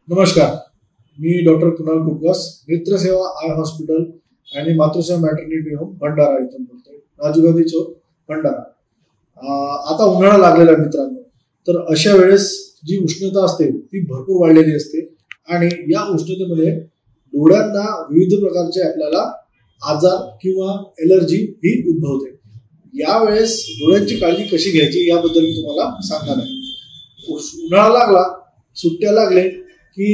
नमस्कार, मी doctor Kunal कुपवास, नेत्रसेवा I hospital आणि Matruseva maternity home Bhandara इथून बोलतोय. राजीव गांधी चौक भंडारा. आता उन्हाळा लागलेला आहे मित्रांनो. तर अशा वेळेस जी उष्णता असते ती भरपूर वाढलेली असते आणि या उष्णतेमध्ये डोळ्यांना विविध प्रकारचे आपल्याला आजार किंवा एलर्जी ही उद्भवते. यावेळेस डोळ्यांची काळजी कशी घ्यायची याबद्दल मी तुम्हाला सांगणार आहे. उन्हाळा लागला, सुट्ट्या लागले की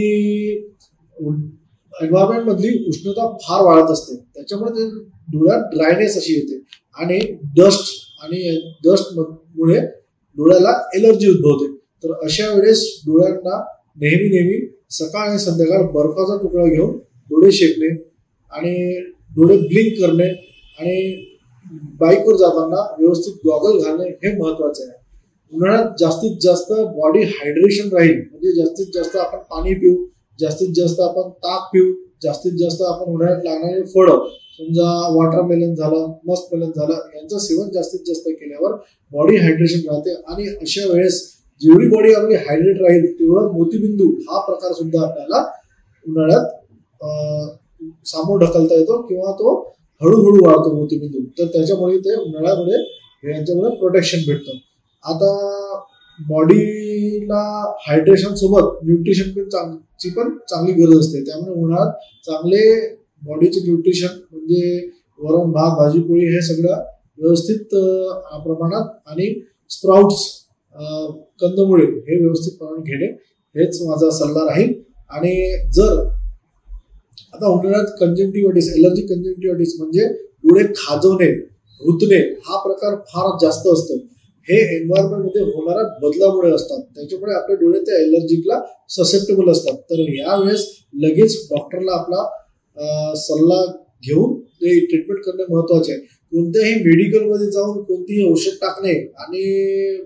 एन्व्हायरमेंट मधली उष्णता फार वाढत असते, त्याच्यामुळे ते डोळ्यात ड्रायनेस अशी येते आणि डस्ट मुळे डोळ्याला एलर्जी उद्भवते. तर अशा वेळेस डोळ्यांना नेहमी सकाळ आणि संध्याकाळ बर्फाचा तुकडा घेऊन डोळे शेकणे आणि डोळे ब्लिंक करणे आणि बाईकवर जाताना व्यवस्थित गॉगल घालणे हे महत्वाचे आहे. उन्हाळ्यात जास्तीत जास्त बॉडी हायड्रेशन राहील, म्हणजे जास्तीत जास्त आपण पाणी पिऊ, जास्तीत जास्त आपण ताक पिऊ, जास्तीत जास्त आपण उन्हाळ्यात लागणारे फळं, समजा वॉटरमेलन झालं, मस्कमेलन झालं, यांचं सेवन जास्तीत जास्त केल्यावर बॉडी हायड्रेशन राहते. आणि अशा वेळेस जेवढी बॉडी आपली हायड्रेट राहील तेवढा मोतीबिंदू हा प्रकार सुद्धा आपल्याला उन्हाळ्यात सामोर ढकलता येतो किंवा तो हळूहळू वाढतो मोतीबिंदू. तर त्याच्यामुळे ते उन्हाळ्यामध्ये यांच्यामुळे प्रोटेक्शन भेटतं. आता बॉडीला हायड्रेशन सोबत न्यूट्रिशन पण चांगली गरज असते. त्यामुळे उन्हाळ्यात चांगले बॉडीचे न्यूट्रिशन म्हणजे वरण भात भाजी पोळी हे सगळं व्यवस्थित प्रमाणात आणि स्प्राउट्स कंदमुळे हे व्यवस्थित प्रमाणात घेणे हेच माझा सल्ला राहील. आणि जर आता उन्हाळ्यात कंजंक्टिव्हायटिस, एलर्जी कंजंक्टिव्हायटिस म्हणजे डोळे खाजवणे, रुतणे हा प्रकार फार जास्त असतो. हे एन्व्हायरमेंट मध्ये होणाऱ्या बदलामुळे असतात, त्याच्यामुळे आपले डोळे त्या एलर्जीला ससेप्टेबल असतात. तर यावेळेस लगेच डॉक्टरला आपला सल्ला घेऊन ते ट्रीटमेंट करणे महत्वाचे आहे. कोणत्याही मेडिकल मध्ये जाऊन कोणतीही औषध टाकणे आणि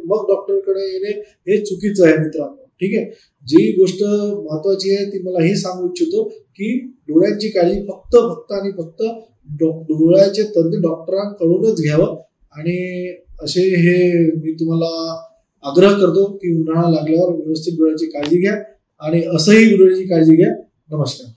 मग डॉक्टरकडे येणे हे चुकीचं आहे मित्रांनो. ठीक आहे, जी गोष्ट महत्वाची आहे ती मला हे सांगू इच्छितो की डोळ्यांची काळजी फक्त आणि फक्त डोळ्याचे तज्ञ डॉक्टरांकडूनच घ्यावं. आणि असे हे मी तुम्हाला आग्रह करतो की उन्हाळा लागल्यावर व्यवस्थित डोळ्याची काळजी घ्या आणि असंही डोळ्याची काळजी घ्या. नमस्कार.